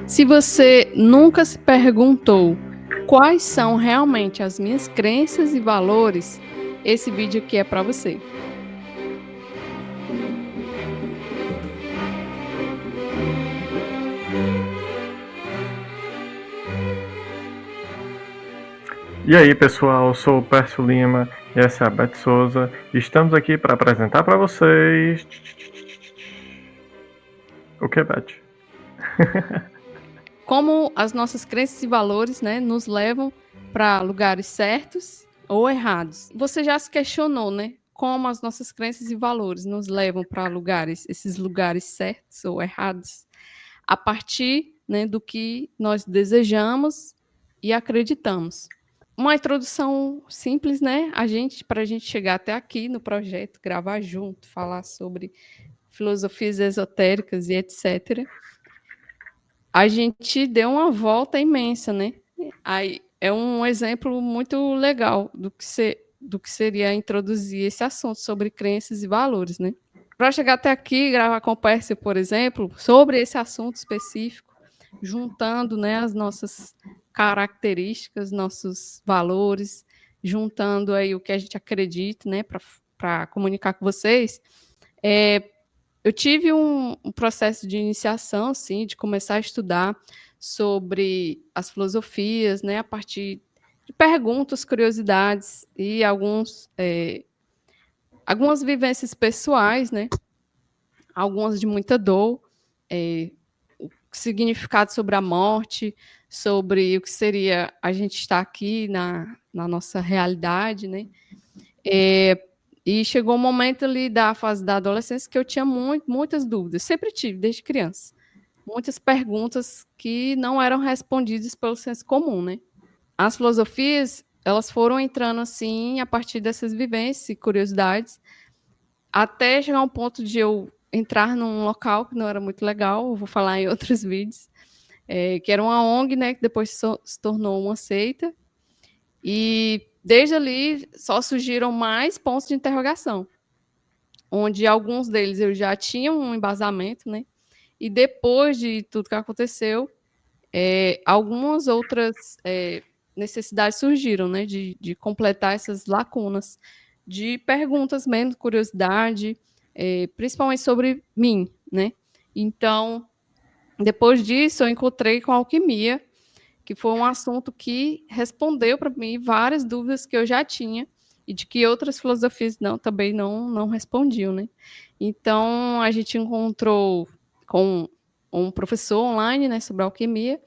Se você nunca se perguntou quais são realmente as minhas crenças e valores, esse vídeo aqui é para você. E aí, pessoal, eu sou o Pércio Lima e essa é a Beth Souza. Estamos aqui para apresentar para vocês... O que, Beth? Como as nossas crenças e valores, né, nos levam para lugares certos ou errados. Você já se questionou, né? Como as nossas crenças e valores nos levam para esses lugares certos ou errados, a partir, né, do que nós desejamos e acreditamos. Uma introdução simples, né? Para a gente chegar até aqui no projeto, gravar junto, falar sobre filosofias esotéricas e etc. A gente deu uma volta imensa, né? Aí é um exemplo muito legal do que seria introduzir esse assunto sobre crenças e valores, né? Para chegar até aqui, gravar com o Pércio, por exemplo, sobre esse assunto específico, juntando, né, as nossas características, nossos valores, juntando aí o que a gente acredita, né, para comunicar com vocês. Eu tive um processo de iniciação, assim, de começar a estudar sobre as filosofias, né, a partir de perguntas, curiosidades e algumas vivências pessoais, né, algumas de muita dor, o significado sobre a morte, sobre o que seria a gente estar aqui na nossa realidade, né? E chegou um momento ali da fase da adolescência que eu tinha muitas dúvidas, sempre tive, desde criança. Muitas perguntas que não eram respondidas pelo senso comum, né? As filosofias, elas foram entrando assim a partir dessas vivências e curiosidades, até chegar um ponto de eu entrar num local que não era muito legal, eu vou falar em outros vídeos, que era uma ONG, né, que depois se tornou uma seita, e desde ali só surgiram mais pontos de interrogação, onde alguns deles eu já tinha um embasamento, né, e depois de tudo que aconteceu, algumas outras necessidades surgiram, né, de completar essas lacunas, de perguntas mesmo, curiosidade, principalmente sobre mim, né. Então, depois disso, eu encontrei com a alquimia, que foi um assunto que respondeu para mim várias dúvidas que eu já tinha e de que outras filosofias também não respondiam, né. Então, a gente encontrou com um professor online, né, sobre alquimia,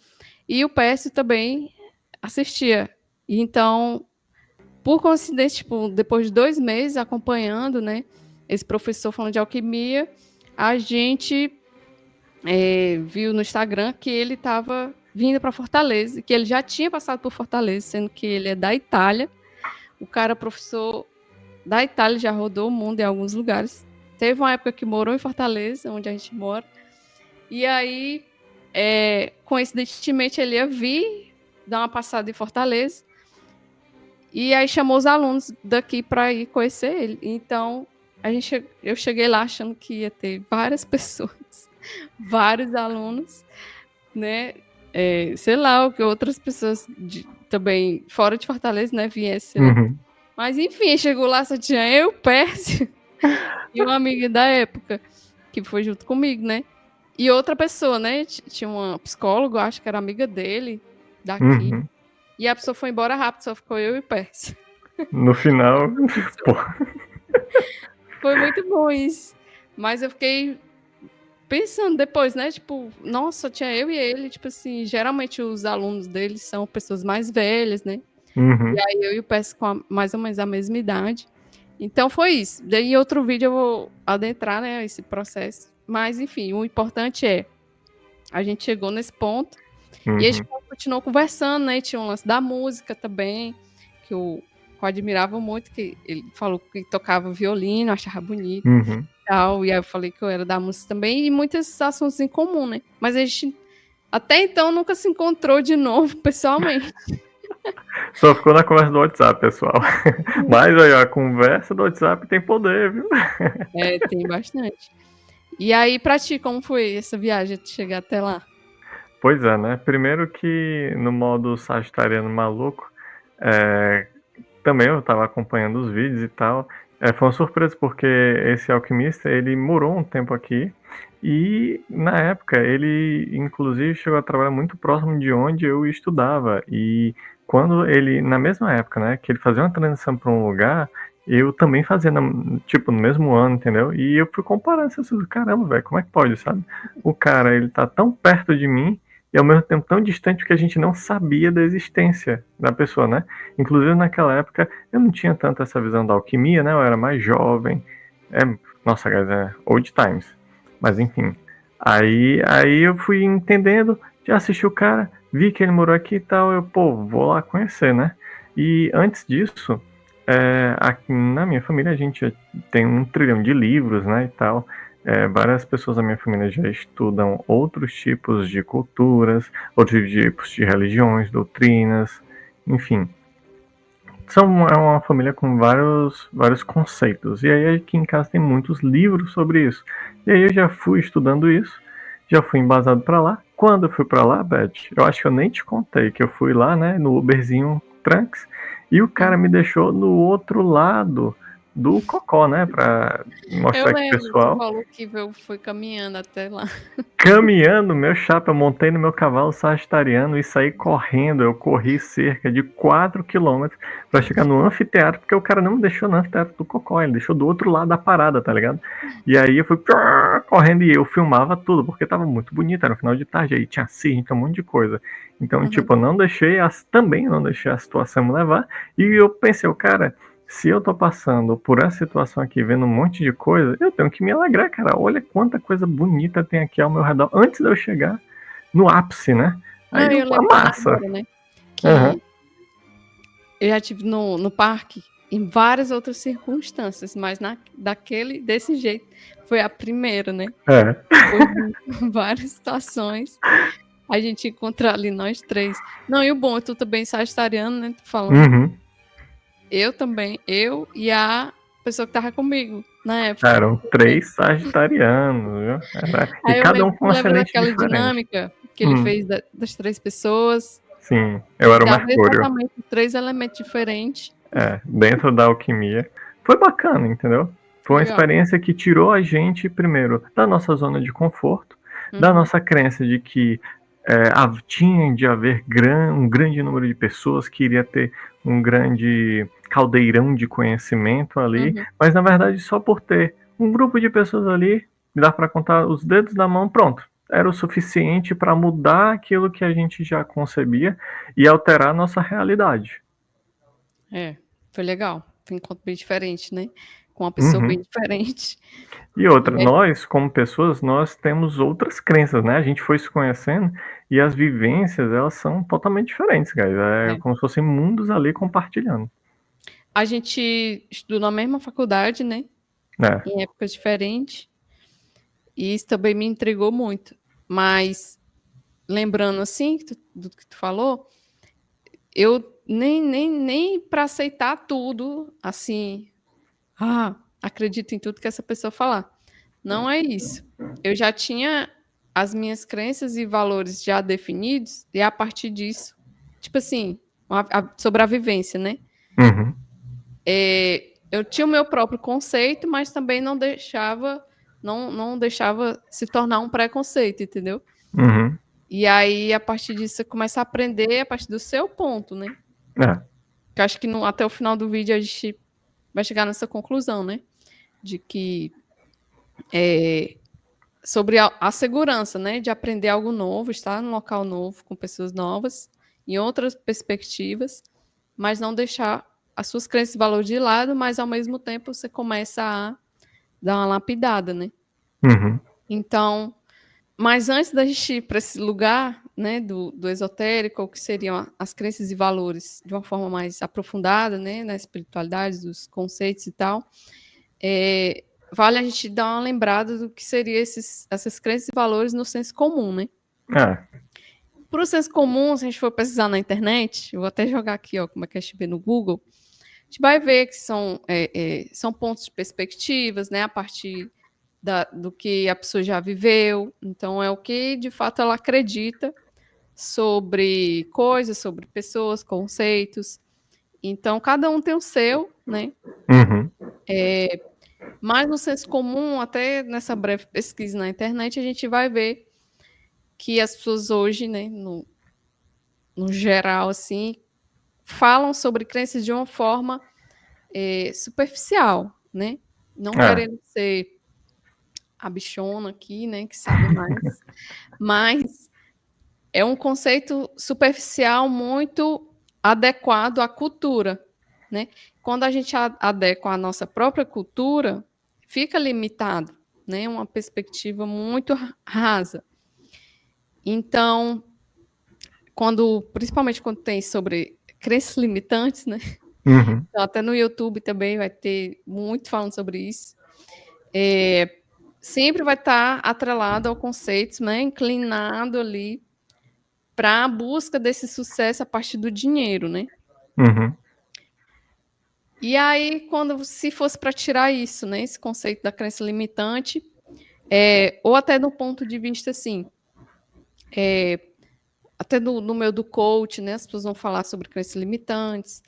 e o PS também assistia. Então, por coincidência, tipo, depois de 2 meses acompanhando, né, esse professor falando de alquimia, a gente viu no Instagram que ele estava vindo para Fortaleza, que ele já tinha passado por Fortaleza, sendo que ele é da Itália. O cara, professor da Itália, já rodou o mundo em alguns lugares. Teve uma época que morou em Fortaleza, onde a gente mora. E aí, coincidentemente, ele ia vir dar uma passada em Fortaleza. E aí chamou os alunos daqui para ir conhecer ele. Então, eu cheguei lá achando que ia ter várias pessoas, vários alunos, né? Sei lá, o que outras pessoas também fora de Fortaleza, né, viessem, né? Uhum. Mas enfim, chegou lá, só tinha eu, Pércio e uma amiga da época, que foi junto comigo, né? E outra pessoa, né? Tinha uma psicóloga, acho que era amiga dele, daqui. Uhum. E a pessoa foi embora rápido, só ficou eu e o Pércio. No final, pô. Foi muito bom isso. Mas eu fiquei pensando depois, né? Tipo, nossa, tinha eu e ele, tipo assim, geralmente os alunos deles são pessoas mais velhas, né? Uhum. E aí eu e o Pércio com mais ou menos a mesma idade. Então foi isso. Daí em outro vídeo eu vou adentrar, né, esse processo. Mas enfim, o importante é a gente chegou nesse ponto e a gente continuou conversando, né? Tinha um lance da música também, que eu admirava muito, que ele falou que tocava violino, achava bonito. Uhum. Tal, e aí eu falei que eu era da música também, e muitos assuntos em comum, né? Mas a gente até então nunca se encontrou de novo pessoalmente. Só ficou na conversa do WhatsApp, pessoal. Mas aí, a conversa do WhatsApp tem poder, viu? Tem bastante. E aí, pra ti, como foi essa viagem de chegar até lá? Pois é, né? Primeiro que no modo sagitariano maluco, é, também eu estava acompanhando os vídeos e tal. Foi uma surpresa porque esse alquimista, ele morou um tempo aqui e na época ele inclusive chegou a trabalhar muito próximo de onde eu estudava. E quando ele, na mesma época, né, que ele fazia uma transição para um lugar, eu também fazia, tipo, no mesmo ano, entendeu? E eu fui comparando, assim, caramba, velho, como é que pode, sabe? O cara, ele tá tão perto de mim e ao mesmo tempo tão distante que a gente não sabia da existência da pessoa, né? Inclusive naquela época eu não tinha tanto essa visão da alquimia, né? Eu era mais jovem. É, nossa, guys, old times. Mas enfim. Aí eu fui entendendo, já assisti o cara, vi que ele morou aqui e tal, eu, pô, vou lá conhecer, né? E antes disso, aqui na minha família a gente tem um trilhão de livros, né, e tal. Várias pessoas da minha família já estudam outros tipos de culturas, outros tipos de religiões, doutrinas, enfim. É uma família com vários conceitos. E aí aqui em casa tem muitos livros sobre isso. E aí eu já fui estudando isso, já fui embasado para lá. Quando eu fui para lá, Beth, eu acho que eu nem te contei que eu fui lá, né, no Uberzinho Trunks, e o cara me deixou no outro lado do Cocó, né, para Eu mostrar que o lembro, tu pessoal falou que eu fui caminhando até lá. caminhando, meu chapa, eu montei no meu cavalo sagitariano e saí correndo. Eu corri cerca de 4 quilômetros para chegar no anfiteatro, porque o cara não me deixou no anfiteatro do Cocó, ele deixou do outro lado da parada, tá ligado? E aí eu fui correndo e eu filmava tudo, porque tava muito bonito, era no final de tarde, aí tinha cisne, tinha um monte de coisa. Então, Uhum. tipo, eu também não deixei a situação me levar, e eu pensei, cara, se eu tô passando por essa situação aqui, vendo um monte de coisa, eu tenho que me alegrar, cara. Olha quanta coisa bonita tem aqui ao meu redor, antes de eu chegar no ápice, né? Aí Não, eu, eu a lembrando massa. agora, né? Aham. Que eu já tive no parque em várias outras circunstâncias, mas desse jeito foi a primeira, né? É. Depois de várias situações, a gente encontra ali nós três. Não, e o bom, tu também sagitariano, né? Tu falando. Uhum. Eu também, eu e a pessoa que tava comigo na época. Eram 3 sagitarianos, viu? E Aí eu cada um lembro, com tu um lembra ascendente daquela diferente. dinâmica que ele Hum, fez das três pessoas? sim, eu era o Dava Mercúrio. exatamente três elementos diferentes. Dentro da alquimia. Foi bacana, entendeu? Foi uma Legal. experiência que tirou a gente, primeiro, da nossa zona de conforto, da Uhum, nossa crença de que tinha de haver um grande número de pessoas que iria ter um grande caldeirão de conhecimento ali, uhum. mas na verdade só por ter um grupo de pessoas ali, dá para contar os dedos da mão, pronto. Era o suficiente para mudar aquilo que a gente já concebia e alterar a nossa realidade. É, foi legal. Foi um encontro bem diferente, né? Com uma pessoa bem Uhum. diferente. E outra, E aí, nós, como pessoas, nós temos outras crenças, né? A gente foi se conhecendo e as vivências, elas são totalmente diferentes, guys. É é. como se fossem mundos ali compartilhando. A gente estudou na mesma faculdade, né? É. Em épocas diferentes. E isso também me intrigou muito. Mas, lembrando assim, do que tu falou, eu nem para aceitar tudo, assim, acredito em tudo que essa pessoa falar. Não é isso. Eu já tinha as minhas crenças e valores já definidos, e a partir disso, tipo assim, sobre a vivência, né? Uhum. Eu tinha o meu próprio conceito, mas também não deixava se tornar um preconceito, entendeu? Uhum. E aí, a partir disso, você começa a aprender a partir do seu ponto, né? É. Que eu acho que até o final do vídeo a gente vai chegar nessa conclusão, né? De que sobre a segurança, né? De aprender algo novo, estar num local novo, com pessoas novas, em outras perspectivas, mas não deixar as suas crenças e valores de lado, mas ao mesmo tempo você começa a dar uma lapidada, né? Uhum. Então, mas antes da gente ir para esse lugar, né, do esotérico, o que seriam as crenças e valores de uma forma mais aprofundada, né, na espiritualidade, dos conceitos e tal, vale a gente dar uma lembrada do que seriam essas crenças e valores no senso comum, né? É. Para o senso comum, se a gente for pesquisar na internet, eu vou até jogar aqui, ó, como é que a gente vê no Google, a gente vai ver que são pontos de perspectivas, né, a partir do que a pessoa já viveu. Então, é o que de fato ela acredita. sobre coisas, sobre pessoas, conceitos. Então, cada um tem o seu, né? Uhum. Mas no senso comum, até nessa breve pesquisa na internet, a gente vai ver que as pessoas hoje, né, no geral, assim, falam sobre crenças de uma forma superficial, né? Não É. querendo ser a bichona aqui, né, que sabe mais, mas é um conceito superficial muito adequado à cultura, né? Quando a gente adequa à nossa própria cultura, fica limitado, né? Uma perspectiva muito rasa. Então, principalmente quando tem sobre crenças limitantes, né? Uhum. Então, até no YouTube também vai ter muito falando sobre isso. Sempre vai estar atrelado ao conceito, né? Inclinado ali para a busca desse sucesso a partir do dinheiro, né? Uhum. E aí, se fosse para tirar isso, né? Esse conceito da crença limitante, ou até do ponto de vista assim, até no meio do coach, né? As pessoas vão falar sobre crenças limitantes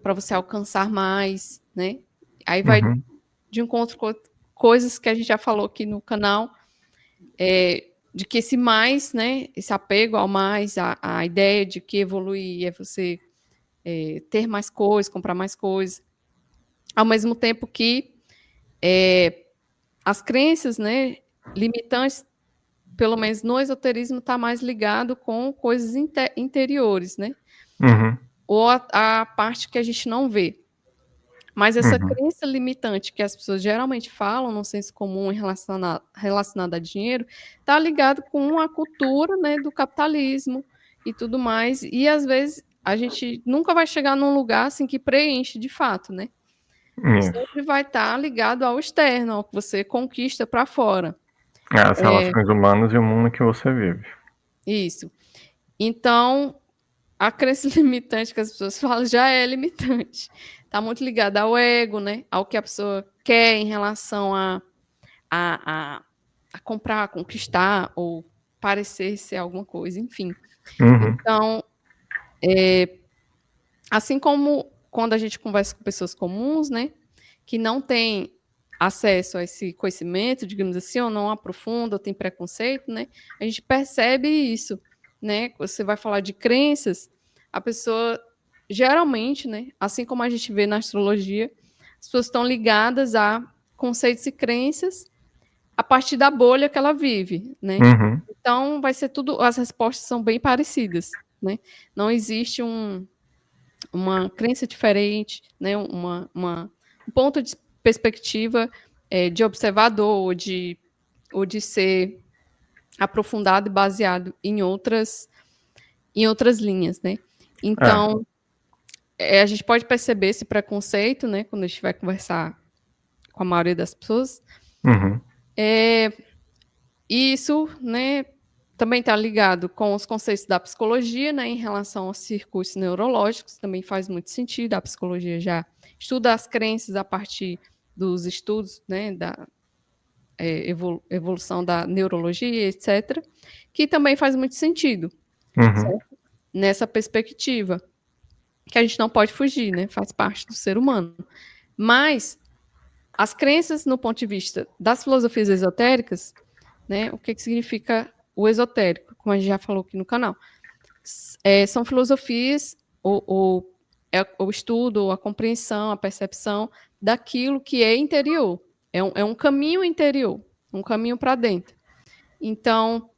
para você alcançar mais, né? Aí vai Uhum. de encontro com coisas que a gente já falou aqui no canal, de que esse mais, né? Esse apego ao mais, a ideia de que evoluir é você ter mais coisas, comprar mais coisas, ao mesmo tempo que as crenças, né, limitantes, pelo menos no esoterismo, está mais ligado com coisas interiores, né? Uhum. Ou a parte que a gente não vê. Mas essa Uhum. crença limitante que as pessoas geralmente falam no senso comum relacionada a dinheiro, está ligado com a cultura, né, do capitalismo e tudo mais. E às vezes a gente nunca vai chegar num lugar assim que preenche de fato, né? Isso. Sempre vai estar ligado ao externo, ao que você conquista para fora. As relações humanas e o mundo que você vive. Isso. Então, a crença limitante que as pessoas falam já é limitante. Está muito ligada ao ego, né? Ao que a pessoa quer em relação a, a comprar, a conquistar, ou parecer ser alguma coisa, enfim. Uhum. Então, assim como quando a gente conversa com pessoas comuns, né? Que não têm acesso a esse conhecimento, digamos assim, ou não aprofunda, ou tem preconceito, né? A gente percebe isso, né? Você vai falar de crenças, a pessoa geralmente, né? Assim como a gente vê na astrologia, as pessoas estão ligadas a conceitos e crenças a partir da bolha que ela vive, né? Uhum. Então vai ser tudo, as respostas são bem parecidas, né? Não existe uma crença diferente, né? Um ponto de perspectiva de observador ou de ser aprofundado e baseado em outras linhas, né? É. Então, a gente pode perceber esse preconceito, né? Quando a gente vai conversar com a maioria das pessoas. Uhum. E isso, né, também está ligado com os conceitos da psicologia, né, em relação aos circuitos neurológicos, também faz muito sentido. A psicologia já estuda as crenças a partir dos estudos, né, da evolução da neurologia, etc., que também faz muito sentido, Uhum. certo? Nessa perspectiva, que a gente não pode fugir, né, faz parte do ser humano. Mas as crenças, no ponto de vista das filosofias esotéricas, né, o que significa o esotérico, como a gente já falou aqui no canal. São filosofias, o estudo, ou a compreensão, a percepção daquilo que é interior. É um caminho interior, um caminho para dentro. Então,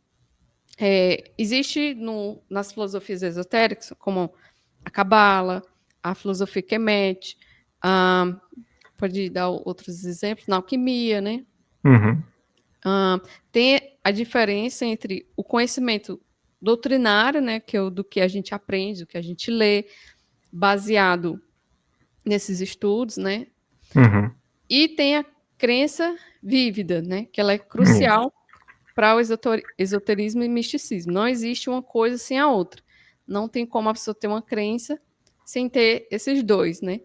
existe nas filosofias esotéricas, como a Cabala, a filosofia Kemet, pode dar outros exemplos, na alquimia, né? Uhum. Tem a diferença entre o conhecimento doutrinário, né, que é do que a gente aprende, do que a gente lê, baseado nesses estudos, né, Uhum. e tem a crença vívida, né, que ela é Isso. crucial para o esoterismo e misticismo. Não existe uma coisa sem a outra. Não tem como a pessoa ter uma crença sem ter esses dois, né?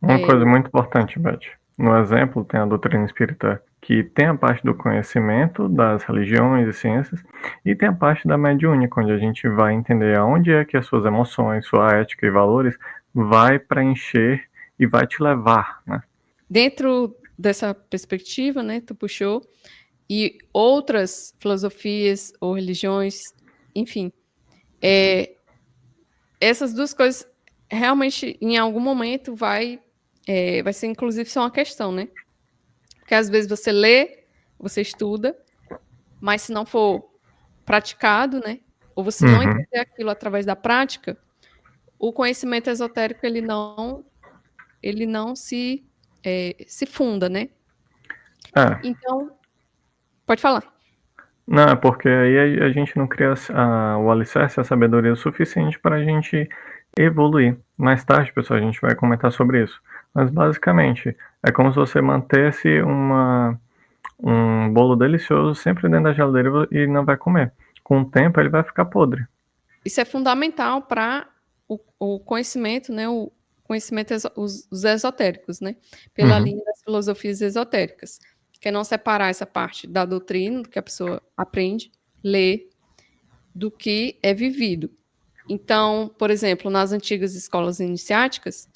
Uma coisa muito importante, Beth. No exemplo, tem a doutrina espírita que tem a parte do conhecimento das religiões e ciências, e tem a parte da mediúnica, onde a gente vai entender aonde é que as suas emoções, sua ética e valores vai preencher e vai te levar, né? Dentro dessa perspectiva, né, tu puxou, e outras filosofias ou religiões, enfim, essas duas coisas realmente, em algum momento, vai ser, inclusive, só uma questão, né? Porque às vezes você lê, você estuda, mas se não for praticado, né? Ou você não entender aquilo através da prática, o conhecimento esotérico ele não se funda, né? É. Então, pode falar. Não, é porque aí a gente não cria o alicerce, a sabedoria suficiente para a gente evoluir. Mais tarde, pessoal, a gente vai comentar sobre isso. Mas basicamente, é como se você mantesse um bolo delicioso sempre dentro da geladeira e não vai comer. Com o tempo, ele vai ficar podre. Isso é fundamental para o conhecimento, né? O conhecimento, os esotéricos, né? Pela linha das filosofias esotéricas. Que é não separar essa parte da doutrina, do que a pessoa aprende, lê, do que é vivido. Então, por exemplo, nas antigas escolas iniciáticas,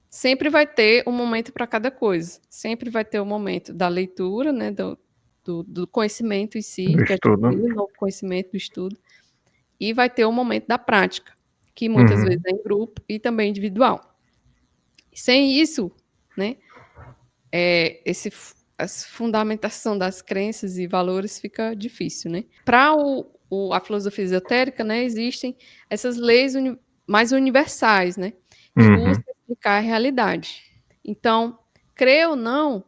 sempre vai ter um momento para cada coisa. Sempre vai ter o momento da leitura, né, do conhecimento em si, Do de estudo. adquirir o novo conhecimento do estudo, e vai ter o momento da prática, que muitas vezes é em grupo e também individual. Sem isso, né, a fundamentação das crenças e valores fica difícil, né? Para a filosofia esotérica, né, existem essas leis mais universais, né, que buscam explicar a realidade. Então, crer ou não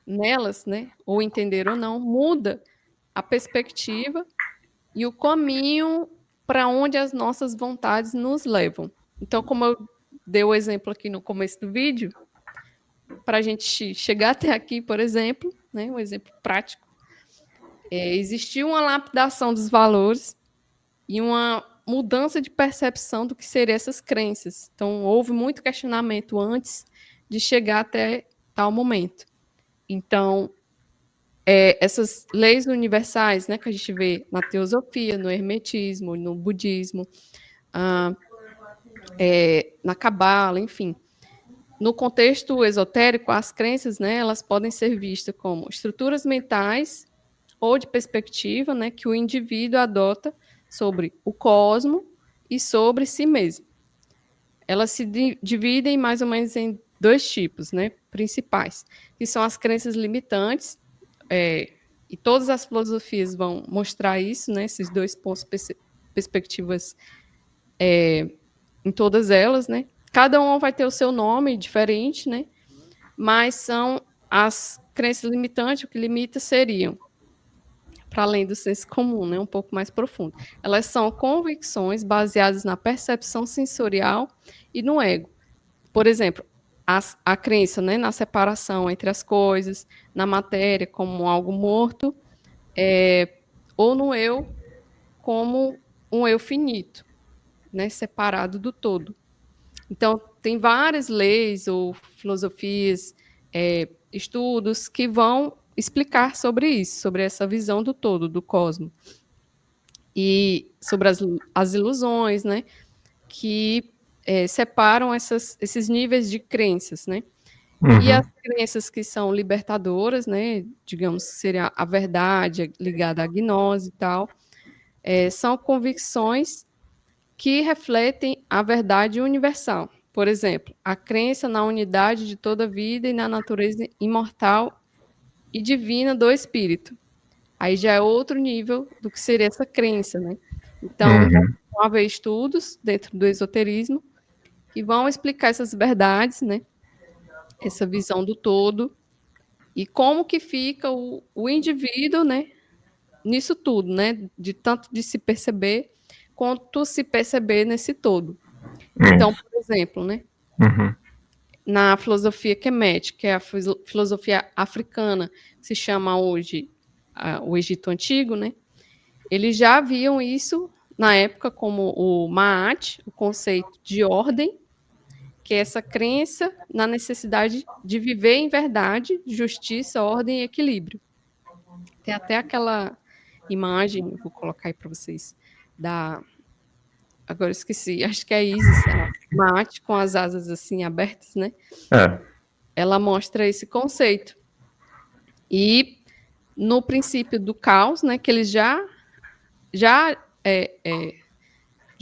nelas, né, ou entender ou não, muda a perspectiva e o caminho para onde as nossas vontades nos levam. Então, como eu dei o exemplo aqui no começo do vídeo, para a gente chegar até aqui, por exemplo, né, um exemplo prático, existiu uma lapidação dos valores e uma mudança de percepção do que seriam essas crenças. Então, houve muito questionamento antes de chegar até tal momento. Então, essas leis universais, né, que a gente vê na teosofia, no hermetismo, no budismo, na cabala, enfim. No contexto esotérico, as crenças, né, elas podem ser vistas como estruturas mentais ou de perspectiva, né, que o indivíduo adota sobre o cosmo e sobre si mesmo. Elas se dividem mais ou menos em dois tipos, né, principais, que são as crenças limitantes, e todas as filosofias vão mostrar isso, né, esses dois pontos, perspectivas em todas elas, né. Cada uma vai ter o seu nome diferente, né, mas são as crenças limitantes, o que limita seriam, para além do senso comum, né, um pouco mais profundo. Elas são convicções baseadas na percepção sensorial e no ego. Por exemplo, a crença, né, na separação entre as coisas, na matéria como algo morto, ou no eu como um eu finito, né, separado do todo. Então, tem várias leis ou filosofias, estudos que vão explicar sobre isso, sobre essa visão do todo, do cosmos. E sobre as ilusões, né, que separam esses níveis de crenças, né? E as crenças que são libertadoras, né, digamos, seria a verdade ligada à gnose e tal, são convicções que refletem a verdade universal. Por exemplo, a crença na unidade de toda a vida e na natureza imortal e divina do espírito. Aí já é outro nível do que seria essa crença, né? Então, vão haver estudos dentro do esoterismo que vão explicar essas verdades, né? Essa visão do todo e como que fica o indivíduo, né? Nisso tudo, né? De tanto de se perceber quanto se perceber nesse todo. Então, por exemplo, né? Na filosofia Kemet, que é a filosofia africana, que se chama hoje o Egito Antigo, né? Eles já viam isso na época como o Ma'at, o conceito de ordem, que é essa crença na necessidade de viver em verdade, justiça, ordem e equilíbrio. Tem até aquela imagem, vou colocar aí para vocês, da. Agora eu esqueci, acho que é a Isis, a Maat com as asas assim abertas, né? É. Ela mostra esse conceito. E no princípio do caos, né, que eles já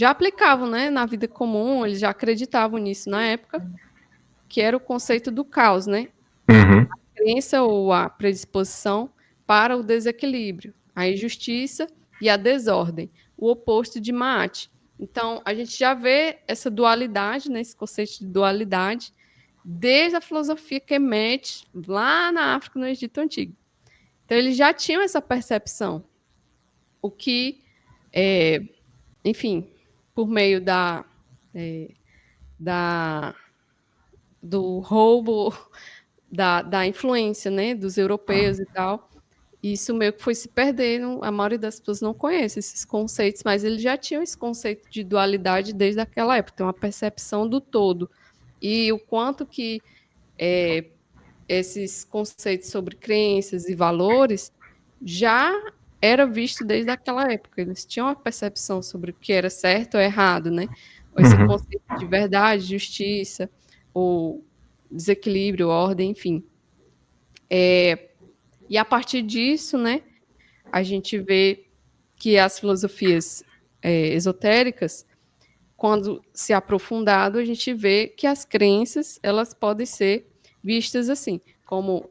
aplicavam, né, na vida comum, eles já acreditavam nisso na época, que era o conceito do caos, né? Uhum. A crença ou a predisposição para o desequilíbrio, a injustiça e a desordem, o oposto de Maat. Então, a gente já vê essa dualidade, né, esse conceito de dualidade, desde a filosofia Kemet, lá na África, no Egito Antigo. Então, eles já tinham essa percepção, o que, enfim, por meio do roubo, da influência, né, dos europeus e tal, isso meio que foi se perdendo, a maioria das pessoas não conhece esses conceitos, mas eles já tinham esse conceito de dualidade desde aquela época, tem uma percepção do todo. E o quanto que esses conceitos sobre crenças e valores já era visto desde aquela época. Eles tinham uma percepção sobre o que era certo ou errado, né? Ou esse Uhum. conceito de verdade, justiça, ou desequilíbrio, ordem, enfim. E a partir disso, né, a gente vê que as filosofias esotéricas, quando se aprofundado, a gente vê que as crenças elas podem ser vistas assim, como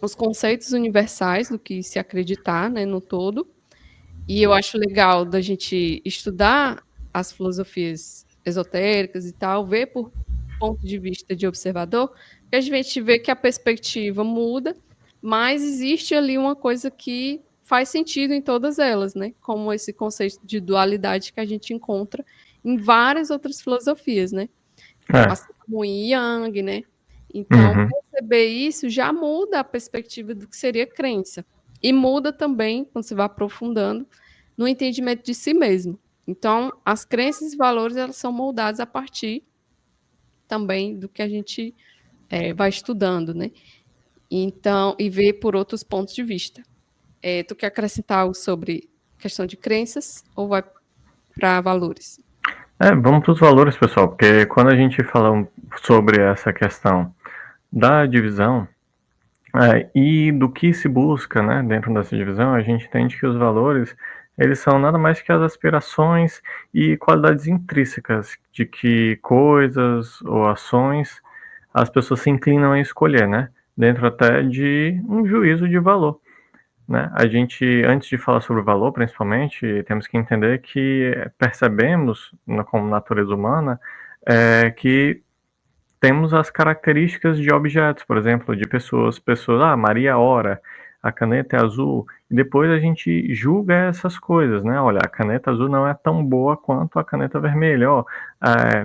os conceitos universais do que se acreditar, né, no todo. E eu acho legal da gente estudar as filosofias esotéricas e tal, ver por ponto de vista de observador, que a gente vê que a perspectiva muda, mas existe ali uma coisa que faz sentido em todas elas, né? Como esse conceito de dualidade que a gente encontra em várias outras filosofias, né? É. Assim como em Yang, né? Então, Uhum. perceber isso já muda a perspectiva do que seria crença. E muda também, quando você vai aprofundando, no entendimento de si mesmo. Então, as crenças e valores, elas são moldadas a partir também do que a gente vai estudando, né? Então, e ver por outros pontos de vista. Tu quer acrescentar algo sobre questão de crenças ou vai para valores? Vamos para os valores, pessoal, porque quando a gente fala sobre essa questão da divisão e do que se busca, né, dentro dessa divisão, a gente entende que os valores eles são nada mais que as aspirações e qualidades intrínsecas de que coisas ou ações as pessoas se inclinam a escolher, né, dentro até de um juízo de valor. Né? A gente, antes de falar sobre o valor, principalmente, temos que entender que percebemos, como natureza humana, que temos as características de objetos, por exemplo, de pessoas, Maria ora, a caneta é azul, e depois a gente julga essas coisas, né? Olha, a caneta azul não é tão boa quanto a caneta vermelha,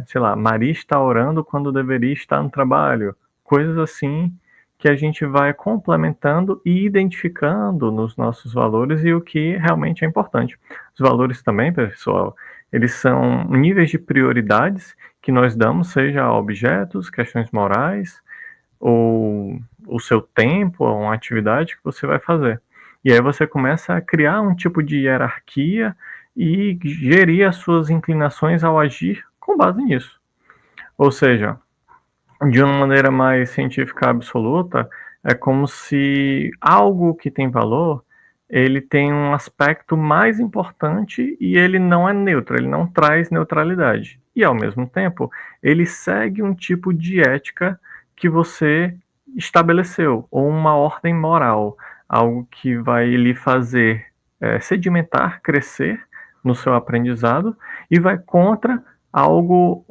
sei lá, Maria está orando quando deveria estar no trabalho, coisas assim que a gente vai complementando e identificando nos nossos valores e o que realmente é importante. Os valores também, pessoal, eles são níveis de prioridades que nós damos, seja a objetos, questões morais, ou o seu tempo, ou uma atividade que você vai fazer. E aí você começa a criar um tipo de hierarquia e gerir as suas inclinações ao agir com base nisso. Ou seja, de uma maneira mais científica absoluta, é como se algo que tem valor, ele tem um aspecto mais importante e ele não é neutro, ele não traz neutralidade. E, ao mesmo tempo, ele segue um tipo de ética que você estabeleceu, ou uma ordem moral, algo que vai lhe fazer sedimentar, crescer no seu aprendizado e vai contra algo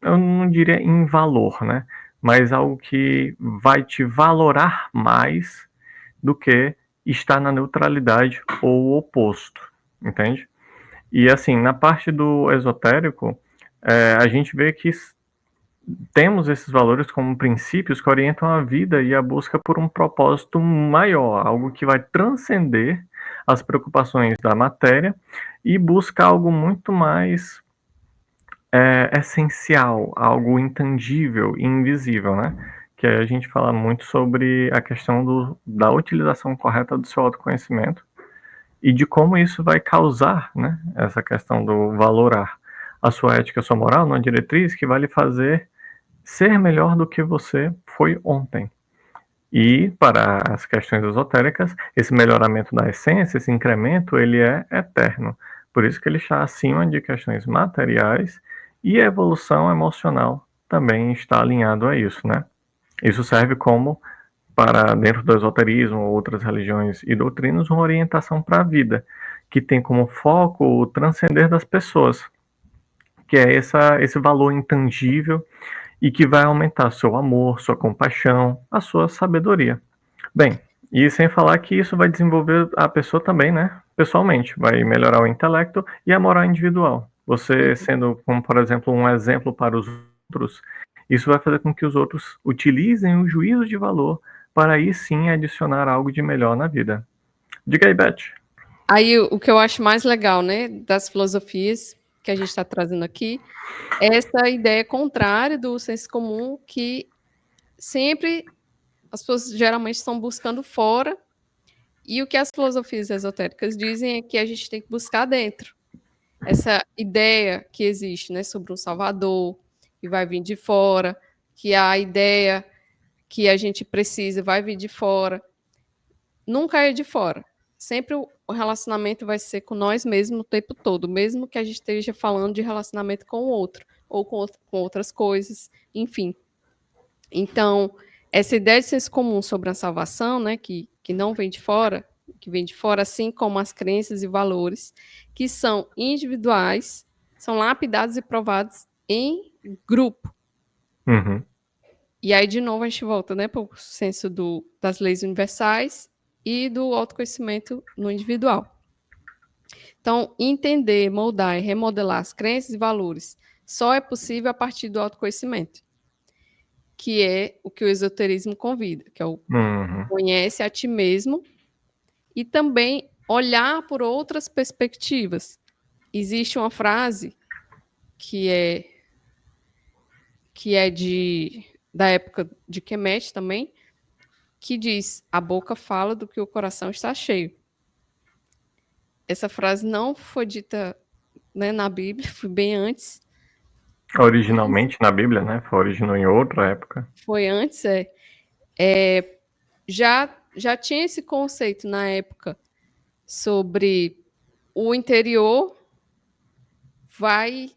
eu não diria em valor, né? Mas algo que vai te valorar mais do que estar na neutralidade ou o oposto, entende? E assim, na parte do esotérico, a gente vê que temos esses valores como princípios que orientam a vida e a busca por um propósito maior, algo que vai transcender as preocupações da matéria e busca algo muito mais essencial, algo intangível e invisível, né? Que a gente fala muito sobre a questão da utilização correta do seu autoconhecimento e de como isso vai causar, né, essa questão do valorar a sua ética, a sua moral, numa diretriz que vai lhe fazer ser melhor do que você foi ontem. E para as questões esotéricas, esse melhoramento da essência, esse incremento, ele é eterno. Por isso que ele está acima de questões materiais e a evolução emocional também está alinhado a isso, né? Isso serve como, para dentro do esoterismo ou outras religiões e doutrinas, uma orientação para a vida, que tem como foco o transcender das pessoas, que é esse valor intangível e que vai aumentar seu amor, sua compaixão, a sua sabedoria. Bem, e sem falar que isso vai desenvolver a pessoa também, né? Pessoalmente, vai melhorar o intelecto e a moral individual. Você sendo, como por exemplo, um exemplo para os outros, isso vai fazer com que os outros utilizem o juízo de valor para aí sim adicionar algo de melhor na vida. Diga aí, Beth. Aí o que eu acho mais legal, né, das filosofias que a gente está trazendo aqui, é essa ideia contrária do senso comum, que sempre as pessoas geralmente estão buscando fora, e o que as filosofias esotéricas dizem é que a gente tem que buscar dentro. Essa ideia que existe, né, sobre um salvador, que vai vir de fora, que a ideia que a gente precisa vai vir de fora, nunca é de fora. Sempre o relacionamento vai ser com nós mesmos o tempo todo, mesmo que a gente esteja falando de relacionamento com o outro, ou com outras coisas, enfim. Então, essa ideia de senso comum sobre a salvação, né, que não vem de fora, que vem de fora, assim como as crenças e valores, que são individuais, são lapidados e provados em grupo. Uhum. E aí, de novo, a gente volta, né, para o senso das leis universais e do autoconhecimento no individual. Então, entender, moldar e remodelar as crenças e valores só é possível a partir do autoconhecimento, que é o que o esoterismo convida, que é o conhece a ti mesmo e também olhar por outras perspectivas. Existe uma frase que é da época de Kemet também, que diz: a boca fala do que o coração está cheio. Essa frase não foi dita, né, na Bíblia, foi bem antes. Originalmente na Bíblia, né? Foi originou em outra época. Foi antes, já tinha esse conceito na época sobre o interior vai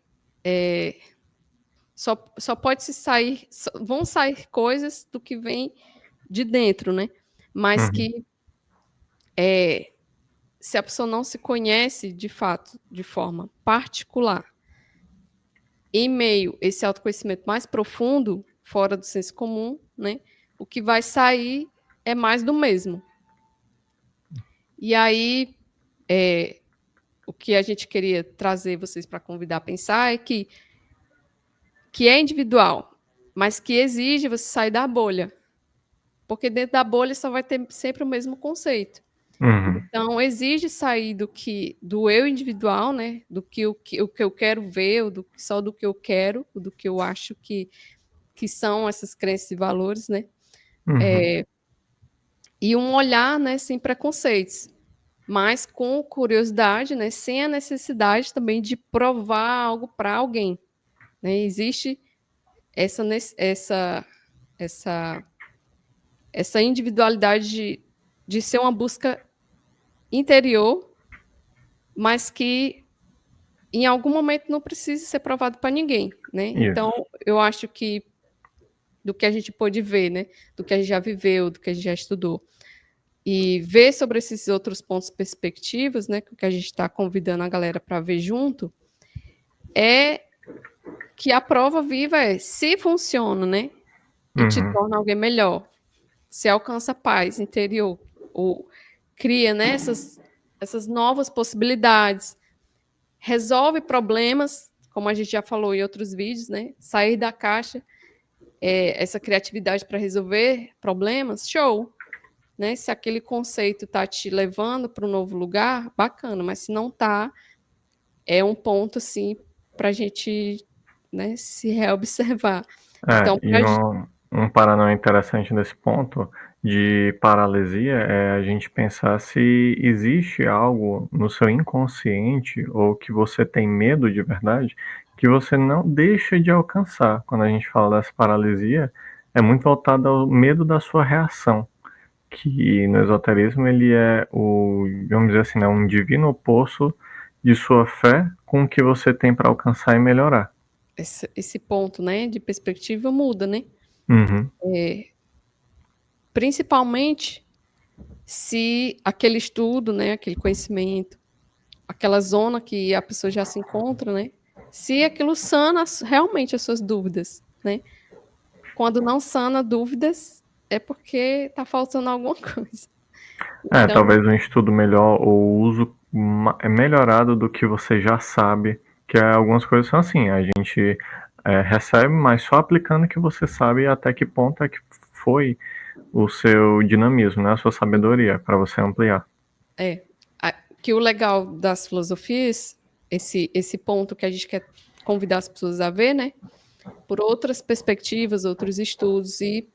só pode se sair, vão sair coisas do que vem de dentro, né? Mas que se a pessoa não se conhece de fato, de forma particular, em meio a esse autoconhecimento mais profundo, fora do senso comum, né? O que vai sair é mais do mesmo. E aí, o que a gente queria trazer vocês para convidar a pensar é que é individual, mas que exige você sair da bolha. Porque dentro da bolha só vai ter sempre o mesmo conceito. Então, exige sair do eu individual, né? Do que o que eu quero ver, só do que eu quero, do que eu acho que são essas crenças e valores, né? E um olhar, né, sem preconceitos, mas com curiosidade, né, sem a necessidade também de provar algo para alguém, né? Existe essa individualidade de ser uma busca interior, mas que em algum momento não precisa ser provado para ninguém, né? Isso. Então, eu acho que do que a gente pôde ver, né, do que a gente já viveu, do que a gente já estudou, e ver sobre esses outros pontos perspectivas, né, que a gente está convidando a galera para ver junto, é que a prova viva é se funciona, né, e te torna alguém melhor, se alcança paz interior, ou cria, né, essas novas possibilidades, resolve problemas, como a gente já falou em outros vídeos, né, sair da caixa, essa criatividade para resolver problemas, show. Né? Se aquele conceito está te levando para um novo lugar, bacana, mas se não está, é um ponto assim para a gente né, se reobservar. Então, E um paralelo interessante nesse ponto de paralisia é a gente pensar se existe algo no seu inconsciente ou que você tem medo de verdade que você não deixa de alcançar. Quando a gente fala dessa paralisia, é muito voltado ao medo da sua reação, que no esoterismo ele é vamos dizer assim, né, um divino oposto de sua fé com o que você tem para alcançar e melhorar. esse ponto, né, de perspectiva muda, né? Uhum. Principalmente se aquele estudo, né, aquele conhecimento, aquela zona que a pessoa já se encontra, né, se aquilo sana realmente as suas dúvidas, né? Quando não sana dúvidas, é porque está faltando alguma coisa. Então, Talvez um estudo melhor ou uso melhorado do que você já sabe, que algumas coisas são assim, a gente recebe, mas só aplicando que você sabe até que ponto é que foi o seu dinamismo, né, a sua sabedoria, para você ampliar. que o legal das filosofias, esse ponto que a gente quer convidar as pessoas a ver, né, por outras perspectivas, outros estudos e,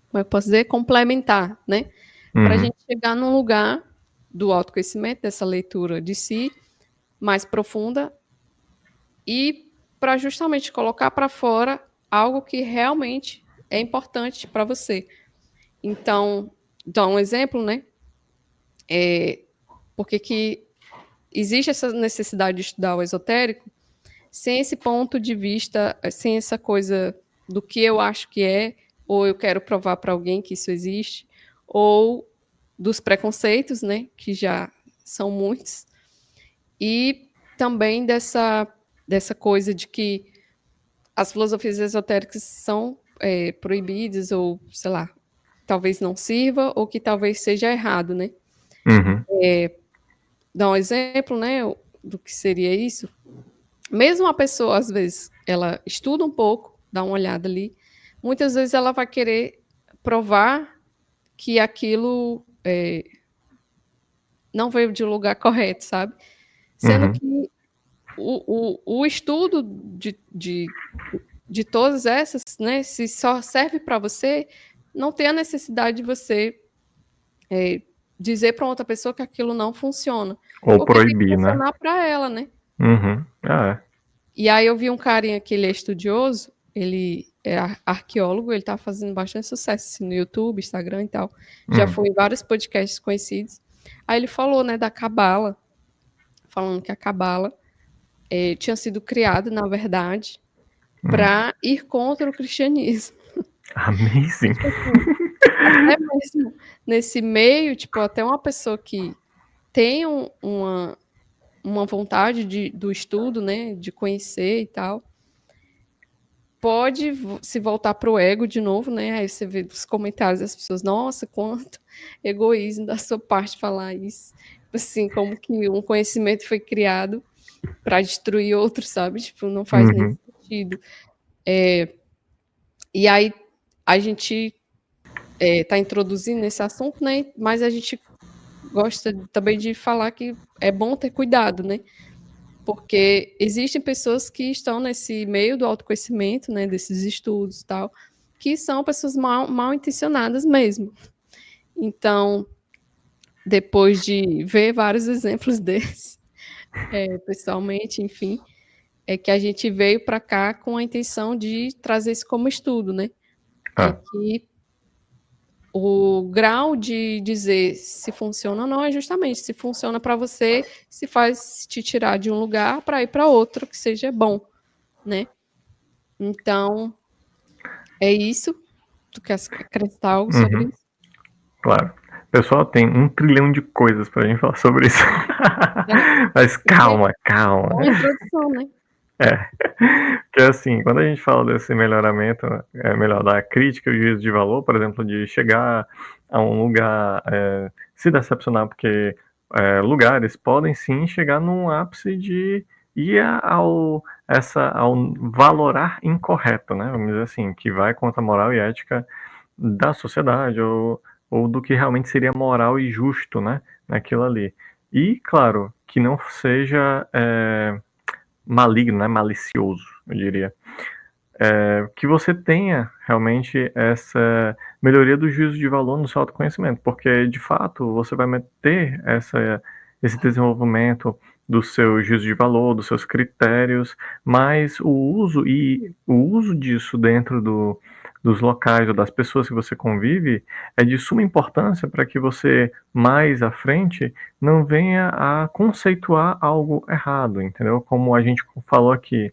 como eu posso dizer, complementar, né, para a Uhum. gente chegar num lugar do autoconhecimento, dessa leitura de si mais profunda e para justamente colocar para fora algo que realmente é importante para você. Então, dar um exemplo, né? Porque que existe essa necessidade de estudar o esotérico sem esse ponto de vista, sem essa coisa do que eu acho que é, ou eu quero provar para alguém que isso existe, ou dos preconceitos, né, que já são muitos, e também dessa coisa de que as filosofias esotéricas são proibidas, ou, sei lá, talvez não sirva, ou que talvez seja errado, né? Uhum. Dar um exemplo, né, do que seria isso. Mesmo a pessoa, às vezes, ela estuda um pouco, dá uma olhada ali, muitas vezes ela vai querer provar que aquilo não veio de um lugar correto, sabe? Sendo Uhum. que o estudo de todas essas, né, se só serve para você, não tem a necessidade de você dizer para outra pessoa que aquilo não funciona. Ou Porque tem que proibir, né? funcionar para ela, né? Uhum. E aí eu vi um carinha que ele é estudioso, ele é arqueólogo, ele tá fazendo bastante sucesso assim, no YouTube, Instagram e tal. Já foi em vários podcasts conhecidos. Aí ele falou, né, da cabala, falando que a cabala tinha sido criada, na verdade, para ir contra o cristianismo. Amazing. Tipo assim, até mesmo nesse meio, tipo, até uma pessoa que tem uma vontade do estudo, né, de conhecer e tal, pode se voltar para o ego de novo, né? Aí você vê os comentários das pessoas, nossa, quanto egoísmo da sua parte falar isso. Assim, como que um conhecimento foi criado para destruir outro, sabe? Tipo, não faz nem Uhum. sentido. E aí a gente está introduzindo esse assunto, né? Mas a gente gosta também de falar que é bom ter cuidado, né? Porque existem pessoas que estão nesse meio do autoconhecimento, né, desses estudos e tal, que são pessoas mal intencionadas mesmo. Então, depois de ver vários exemplos desses, pessoalmente, enfim, é que a gente veio para cá com a intenção de trazer isso como estudo, né? É que o grau de dizer se funciona ou não é justamente se funciona para você, se faz te tirar de um lugar para ir para outro que seja bom, né? Então, é isso. Tu quer acrescentar algo sobre Uhum. isso? Claro. Pessoal, tem 1 trilhão de coisas pra gente falar sobre isso. Mas Porque calma, calma. é uma introdução, né? Porque assim, quando a gente fala desse melhoramento, melhor da crítica e o juízo de valor, por exemplo, de chegar a um lugar, se decepcionar, porque lugares podem sim chegar num ápice de ir ao valorar incorreto, né? Vamos dizer assim, que vai contra a moral e ética da sociedade, ou do que realmente seria moral e justo, né? Naquilo ali. E, claro, que não seja maligno, né, malicioso, eu diria. Que você tenha realmente essa melhoria do juízo de valor no seu autoconhecimento, porque de fato você vai ter esse desenvolvimento do seu juízo de valor, dos seus critérios, mas o uso disso dentro dos locais ou das pessoas que você convive é de suma importância para que você mais à frente não venha a conceituar algo errado, entendeu? Como a gente falou aqui,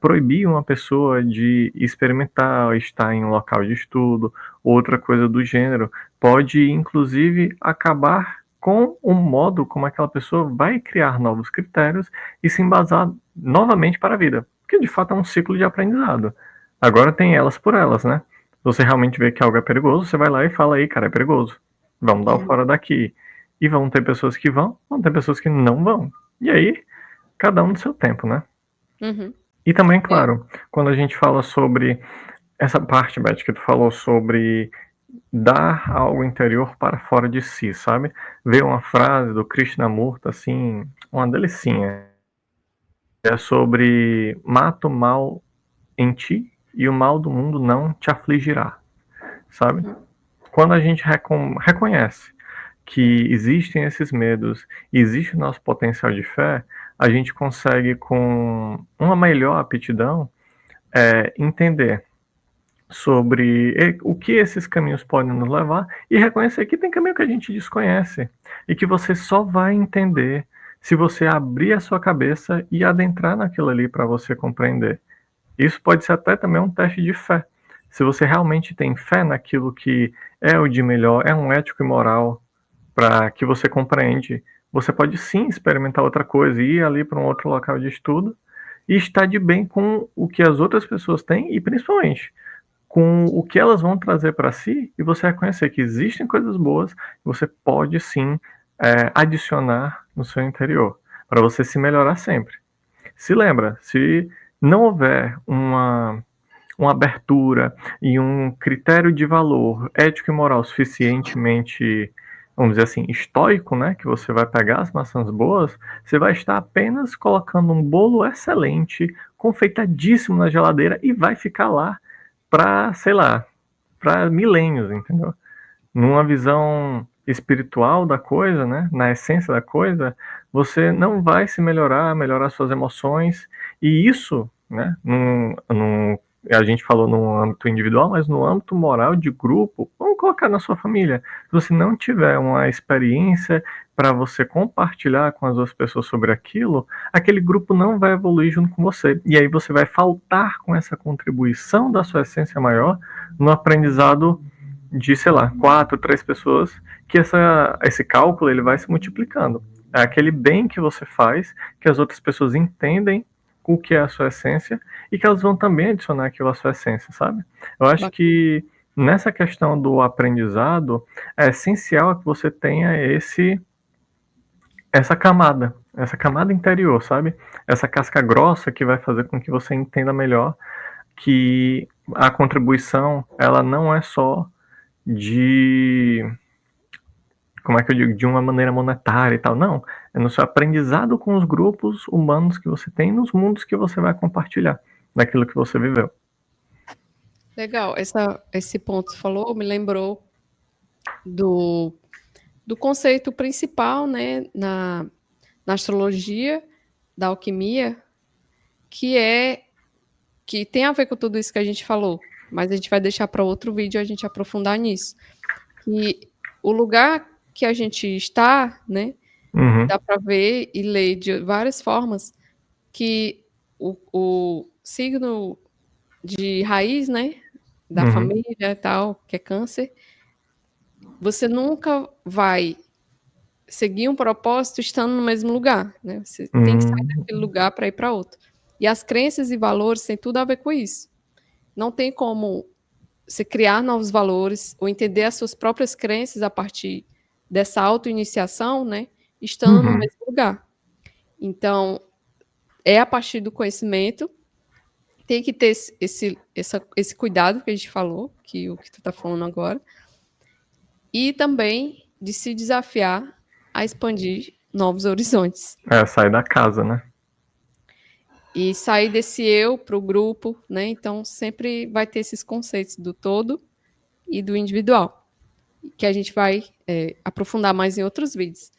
proibir uma pessoa de experimentar, estar em um local de estudo, outra coisa do gênero, pode inclusive acabar com o modo como aquela pessoa vai criar novos critérios e se embasar novamente para a vida, porque de fato é um ciclo de aprendizado. Agora tem elas por elas, né? Se você realmente vê que algo é perigoso, você vai lá e fala aí, cara, é perigoso. Vamos dar o fora daqui. E vão ter pessoas que vão ter pessoas que não vão. E aí, cada um no seu tempo, né? Uhum. E também, claro, quando a gente fala sobre essa parte, Beth, que tu falou sobre dar algo interior para fora de si, sabe? Veio uma frase do Krishnamurti, assim, uma delicinha. É sobre mata o mal em ti e o mal do mundo não te afligirá, sabe? Quando a gente reconhece que existem esses medos, existe o nosso potencial de fé, a gente consegue, com uma melhor aptidão, entender sobre o que esses caminhos podem nos levar e reconhecer que tem caminho que a gente desconhece e que você só vai entender se você abrir a sua cabeça e adentrar naquilo ali para você compreender. Isso pode ser até também um teste de fé. Se você realmente tem fé naquilo que é o de melhor, é um ético e moral para que você compreende, você pode sim experimentar outra coisa, ir ali para um outro local de estudo e estar de bem com o que as outras pessoas têm e principalmente com o que elas vão trazer para si, e você reconhecer que existem coisas boas, você pode sim adicionar no seu interior, para você se melhorar sempre. Se lembra, se não houver uma abertura e um critério de valor ético e moral suficientemente, vamos dizer assim, estoico, né, que você vai pegar as maçãs boas, você vai estar apenas colocando um bolo excelente, confeitadíssimo na geladeira e vai ficar lá para, sei lá, para milênios, entendeu? Numa visão espiritual da coisa, né, na essência da coisa, você não vai se melhorar suas emoções, e isso, né, a gente falou no âmbito individual, mas no âmbito moral de grupo, vamos colocar na sua família. Se você não tiver uma experiência para você compartilhar com as outras pessoas sobre aquilo, aquele grupo não vai evoluir junto com você. E aí você vai faltar com essa contribuição da sua essência maior no aprendizado de, sei lá, 4, 3 pessoas, que esse cálculo ele vai se multiplicando. É aquele bem que você faz, que as outras pessoas entendem o que é a sua essência e que elas vão também adicionar aquilo à sua essência, sabe? Eu acho que nessa questão do aprendizado, é essencial que você tenha essa camada interior, sabe? Essa casca grossa que vai fazer com que você entenda melhor que a contribuição, ela não é só de, como é que eu digo, de uma maneira monetária e tal, não, é no seu aprendizado com os grupos humanos que você tem, nos mundos que você vai compartilhar, daquilo que você viveu. Legal, esse ponto que você falou me lembrou do conceito principal, né, na astrologia, da alquimia, que tem a ver com tudo isso que a gente falou, mas a gente vai deixar para outro vídeo a gente aprofundar nisso. Que o lugar que a gente está, né, dá para ver e ler de várias formas que o signo de raiz, né, da família e tal, que é câncer, você nunca vai seguir um propósito estando no mesmo lugar, né? Você tem que sair daquele lugar para ir para outro. E as crenças e valores têm tudo a ver com isso. Não tem como você criar novos valores ou entender as suas próprias crenças a partir dessa autoiniciação, né? Estando no mesmo lugar. Então, é a partir do conhecimento, tem que ter esse cuidado que a gente falou, que o que tu está falando agora, e também de se desafiar a expandir novos horizontes. Sair da casa, né? e sair desse eu para o grupo, né? Então, sempre vai ter esses conceitos do todo e do individual, que a gente vai aprofundar mais em outros vídeos.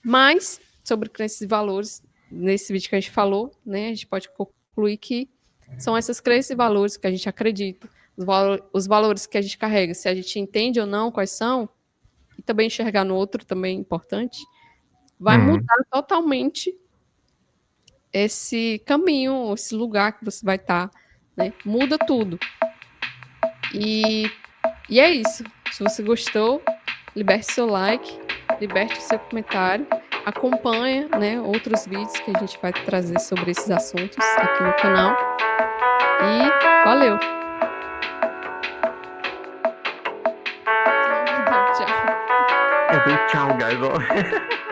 Mas, sobre crenças e valores, nesse vídeo que a gente falou, né, a gente pode concluir que são essas crenças e valores que a gente acredita, os valores que a gente carrega, se a gente entende ou não quais são, e também enxergar no outro também é importante, vai mudar totalmente esse caminho, esse lugar que você vai estar, né? Muda tudo. E é isso. Se você gostou, liberte seu like, liberte o seu comentário, acompanha, né, outros vídeos que a gente vai trazer sobre esses assuntos aqui no canal. E valeu! Eu dei tchau, guys.